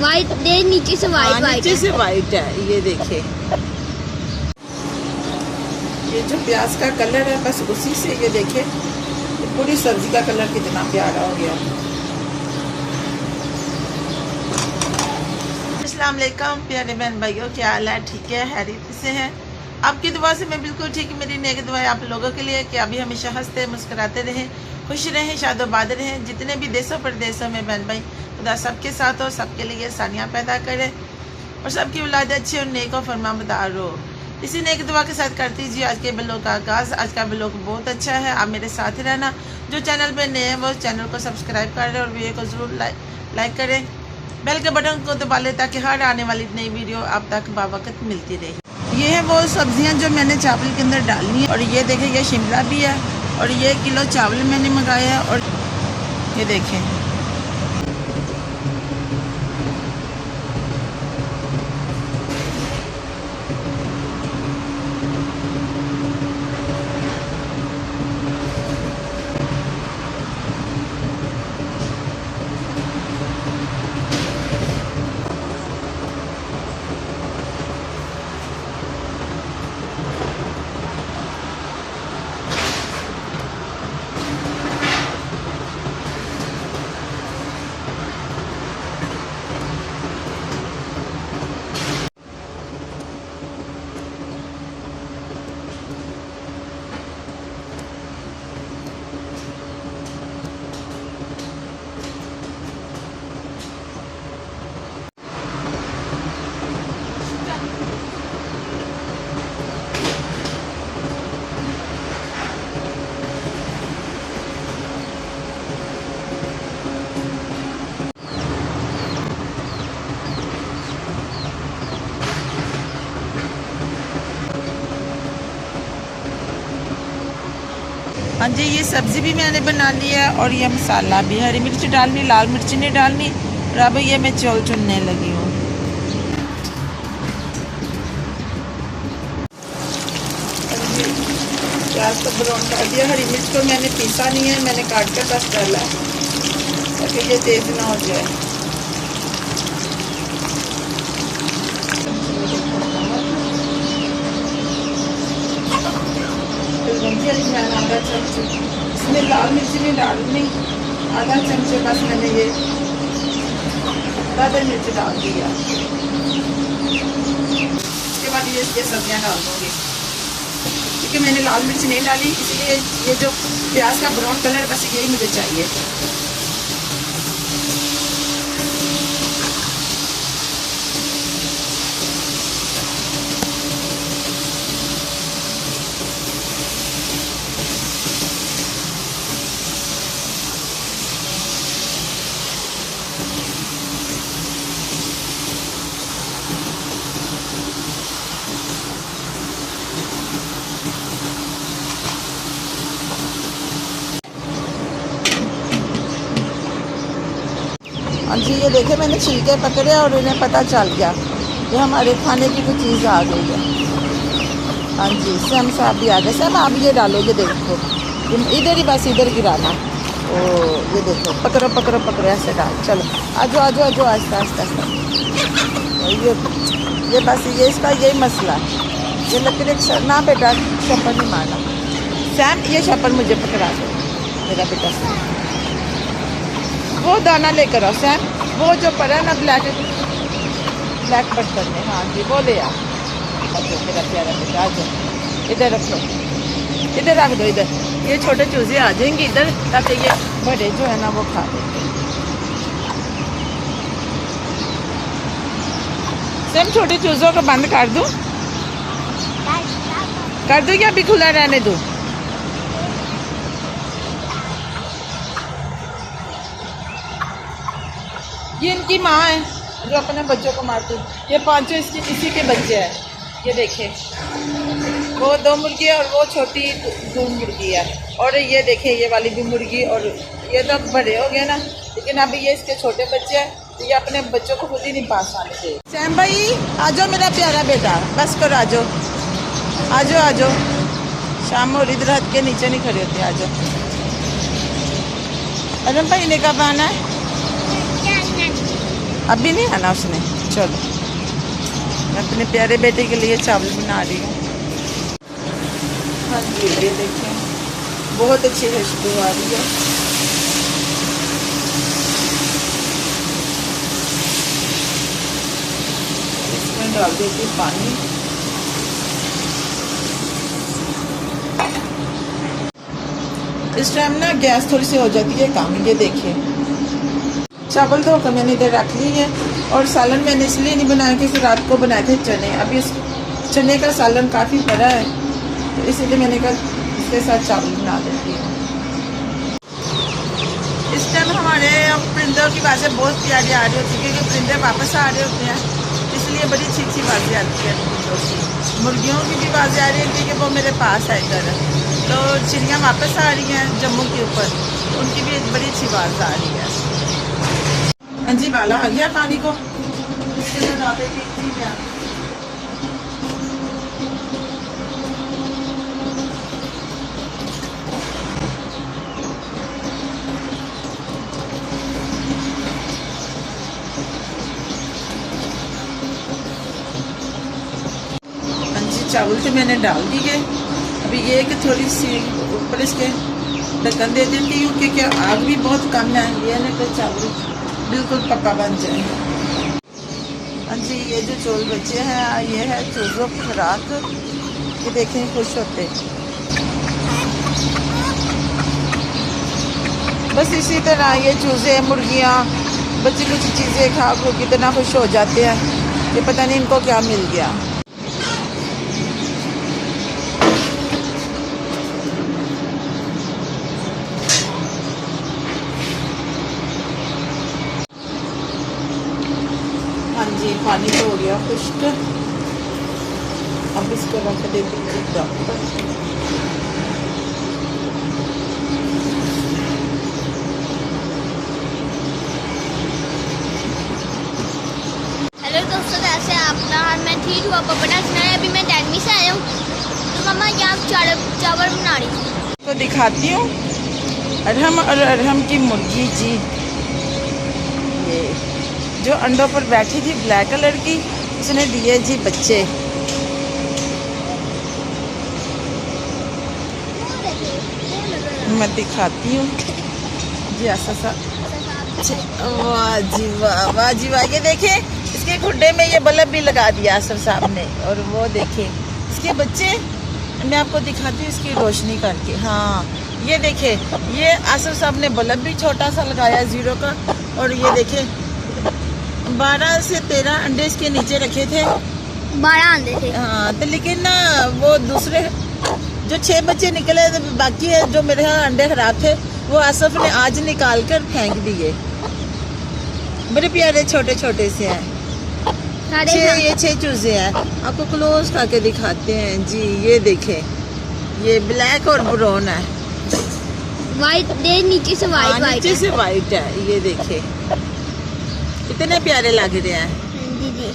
White दे, नीचे से white white नीचे से वाइट है। ये देखिए, ये जो प्याज का कलर है बस उसी से ये देखिए पूरी सब्जी का कलर कितना प्यारा हो गया। अस्सलाम वालेकुम प्यारे बहन भाइयों, क्या हाल है? ठीक है, हैरियत से हैं? आपकी दुआ से मैं बिल्कुल ठीक। मेरी नेक दुआ आप लोगों के लिए कि अभी हमेशा हंसते मुस्कुराते रहें, खुश रहें, शादोबाद रहें। जितने भी देशों परदेशों में बहन भाई, खुदा सबके साथ हो, सबके लिए आसानियाँ पैदा करे और सबकी औलाद अच्छी और नेक और फरमाबरदार हो। इसी नेक दुआ के साथ करती जी आज के ब्लॉग का आगाज़। आज का ब्लॉग बहुत अच्छा है, आप मेरे साथ ही रहना। जो चैनल पे नए हैं वो चैनल को सब्सक्राइब कर रहे और वीडियो को ज़रूर लाइक करें, बेल के बटन को दबा लें ताकि हर आने वाली नई वीडियो आप तक बावक़्त मिलती रहे। ये है वो सब्जियां जो मैंने चावल के अंदर डालनी है। और ये देखें, ये शिमला भी है और ये किलो चावल मैंने मंगाया है। और ये देखें, हाँ जी, ये सब्ज़ी भी मैंने बना ली है और ये मसाला भी। हरी मिर्च डालनी, लाल मिर्च नहीं डालनी। और अब ये मैं चौल चुनने लगी हूँ। प्याज को ब्राउन कर दिया। हरी मिर्च को मैंने पीसा नहीं है, मैंने काट कर बस डाला है ताकि ये तेज़ ना हो जाए। आधा चमचे इसमें लाल मिर्च नहीं डालनी, आधा चमचे बस मैंने ये दादर मिर्च डाल दिया। उसके बाद ये सब्जियां डाल दूँगी क्योंकि मैंने लाल मिर्च नहीं डाली, इसलिए ये जो प्याज का ब्राउन कलर बस यही मुझे चाहिए। हाँ जी, ये देखे मैंने छिलके पकड़े और उन्हें पता चल गया कि हमारे खाने की कोई चीज़ आ गई है। हाँ जी, सैम साहब भी आ गए। सैम आप ये डालो, ये देखो इधर ही, बस इधर गिराना। ओ ये देखो, पकड़ो पकड़ो पकड़ो, ऐसे डाल। चलो आजो आजो आजो, आहिस्ता आहिस्ता आहिस्ता। ये बस ये इसका यही मसला है। ये लकड़ी ना बेटा, छप्पर नहीं मारना। सैम ये छप्पर मुझे पकड़ा दो मेरा बेटा। वो दाना लेकर आओ सैम, वो जो पड़ा है ना ब्लैक बर्तन में। हाँ जी, वो ले आओ। अच्छा मेरा प्यारा बेटा, आ जाओ इधर रखो, इधर रख दो इधर। ये छोटे चूजे आ जाएंगे इधर ताकि ये बड़े जो है ना वो खा देंगे। सैम छोटे चूजों को बंद कर दूँ या अभी खुला रहने दूँ? ये इनकी माँ है जो अपने बच्चों को मारती है। ये पांचों इसी के बच्चे हैं। ये देखें, वो 2 मुर्गी और वो छोटी 2 मुर्गी है। और ये देखें, ये वाली भी मुर्गी। और ये तो बड़े हो गए ना, लेकिन अभी ये इसके छोटे बच्चे हैं तो ये अपने बच्चों को खुद ही नहीं पास आने दे। सैम भाई आ जाओ मेरा प्यारा बेटा, बस करो, आ जाओ आ जाओ आ जाओ। शाम और इधर हट के नीचे नहीं खड़े होते, आ जाओ। अरे भाई ने कब आना है? अभी नहीं आना उसने। चलो मैं अपने प्यारे बेटे के लिए चावल बना रही हूँ। हाँ जी ये देखें बहुत अच्छी खुशबू आ रही है। इसमें डाल देती हूँ पानी। इस टाइम ना गैस थोड़ी सी हो जाती है कम। ये देखिए चावल धोकर मैंने इधर रख ली है। और सालन मैंने इसलिए नहीं बनाया क्योंकि रात को बनाए थे चने। अभी इस चने का सालन काफ़ी बड़ा है तो इसीलिए मैंने कहा इसके साथ चावल बना देती हूँ। इस टाइम हमारे परिंदों की आवाज़ें बहुत प्यारी आ रही होती है क्योंकि परिंदे वापस आ रहे होते हैं, इसलिए बड़ी अच्छी अच्छी आवाज़ें आती हैं परिंदों की। मुर्गियों की भी आवाज़ें आ रही है क्योंकि वो मेरे पास है इधर, तो चिड़ियाँ वापस आ रही हैं जम्मू के ऊपर, उनकी भी बड़ी अच्छी आवाज़ आ रही है। हाँ जी वाला आ गया पानी को। चावल तो मैंने डाल दिए। अभी ये कि थोड़ी सी ऊपर इसके ढक्कन दे देती हूँ क्योंकि आग भी बहुत कम है, ये ना कि चावल बिल्कुल पक्का बन जाए। हाँ जी ये जो चौल बचे हैं ये है चूज़ों की खुराक। ये देखें खुश होते, बस इसी तरह ये चूज़े मुर्गियाँ बच्ची कुछ चीज़ें खा खो कितना खुश हो जाते हैं, ये पता नहीं इनको क्या मिल गया। हाँ जी पानी तो हो गया खुश्क। अब इसको रख देती हूँ दम पर। हेलो दोस्तों, कैसे हैं आप? मैं ठीक हूँ। आपको बड़ा सुना है, अभी मैं अकेडमी से आया हूँ तो मम्मा यहाँ चावल बना रही हूँ तो दिखाती हूँ। अरहम और अरहम की मुर्गी जी, ये जो अंडों पर बैठी थी ब्लैक कलर की, उसने दिए जी बच्चे। मैं दिखाती हूँ जी ऐसा सा। वाह जी वाह, वाह जी वाह। ये देखें इसके खुड्डे में ये बल्ब भी लगा दिया आसर साहब ने। और वो देखें इसके बच्चे, मैं आपको दिखाती हूँ इसकी रोशनी करके। हाँ ये देखें ये आसर साहब ने बल्ब भी छोटा सा लगाया 0 का। और ये देखें 12 से 13 अंडे इसके नीचे रखे थे। 12 अंडे थे। हाँ तो लेकिन ना वो दूसरे जो 6 बच्चे निकले बाकी है, जो मेरे यहाँ अंडे खराब थे वो आसफ ने आज निकाल कर फेंक दिए। बड़े प्यारे छोटे छोटे से हैं। ये 6 चूजे हैं। आपको क्लोज करके दिखाते हैं जी। ये देखें ये ब्लैक और ब्राउन है। वाइट दे नीचे से वाइट, नीचे से वाइट है। ये देखें कितने प्यारे लग रहे हैं। जी जी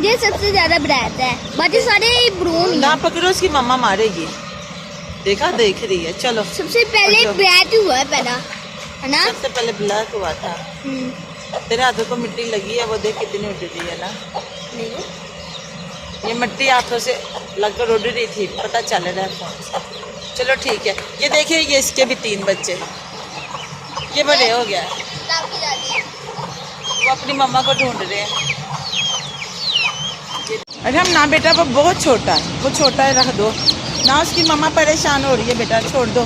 ये सबसे ज्यादा ब्राइट है, बाकी सारे ब्राउन ना पकड़ो उसकी मम्मा मारेगी। देखा देख रही है। चलो सबसे पहले ब्राइट हुआ है पहला, है ना? सबसे पहले ब्लैक हुआ था। तेरे हाथों को मिट्टी लगी है, वो देख कितनी उड़ रही है ना। ये मिट्टी हाथों से लगकर उड़ रही थी, पता चल रहा है फोन से। चलो ठीक है। ये देखिए ये इसके भी 3 बच्चे, ये बड़े हो गया। वो अपनी मम्मा को ढूंढ रहे हैं। अरे हम ना बेटा वो बहुत छोटा है, वो छोटा है, रख दो ना। उसकी मम्मा परेशान हो रही है बेटा, छोड़ दो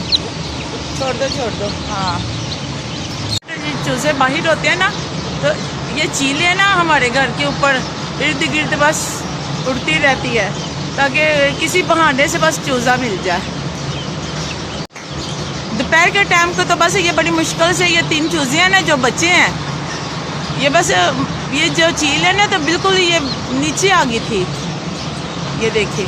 छोड़ दो छोड़ दो। हाँ चूजे बाहर होते हैं ना, तो ये चीलें ना हमारे घर के ऊपर इर्द गिर्द बस उड़ती रहती है ताकि किसी बहाने से बस चूज़ा मिल जाए। दोपहर के टाइम को तो बस ये बड़ी मुश्किल से ये 3 चूजे हैं ना जो बच्चे हैं, ये बस ये जो चील है ना तो बिल्कुल ये नीचे आ गई थी। ये देखिए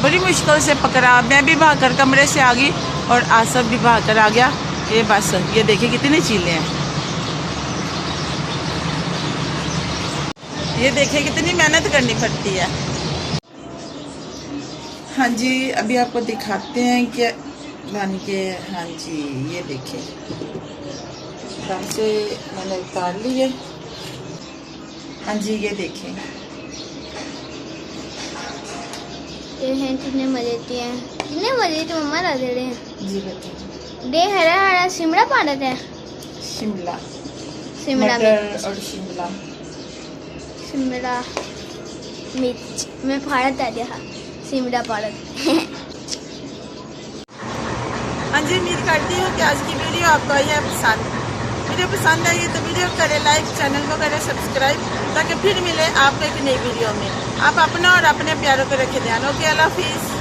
बड़ी मुश्किल से पकड़ा। मैं भी भाग कर कमरे से आ गई और आसफ भी भाग कर आ गया। ये बस ये देखिए कितने चीले हैं। ये देखिए कितनी मेहनत करनी पड़ती है। हाँ जी अभी आपको दिखाते हैं कि बन के। हाँ जी ये देखिए एकदम से मैंने उतार लिए। हाँ जी, ये देखें, ये हैं कितने मजे के हैं, कितने मजे के मम्मा ला दे रहे हैं। जी बताइए। डे हरा हरा शिमला पालक है, शिमला शिमला मटर और शिमला शिमला मिर्च में भारत आ गया शिमला पालक। हाँ जी, उम्मीद करती हूँ कि आज की वीडियो आपको आई है पसंद। वीडियो पसंद आई तो वीडियो को करें लाइक, चैनल को करें सब्सक्राइब, ताकि फिर मिले आपको एक नई वीडियो में। आप अपना और अपने प्यारों को रखें ध्यान। ओके, अल्लाह हाफिज़।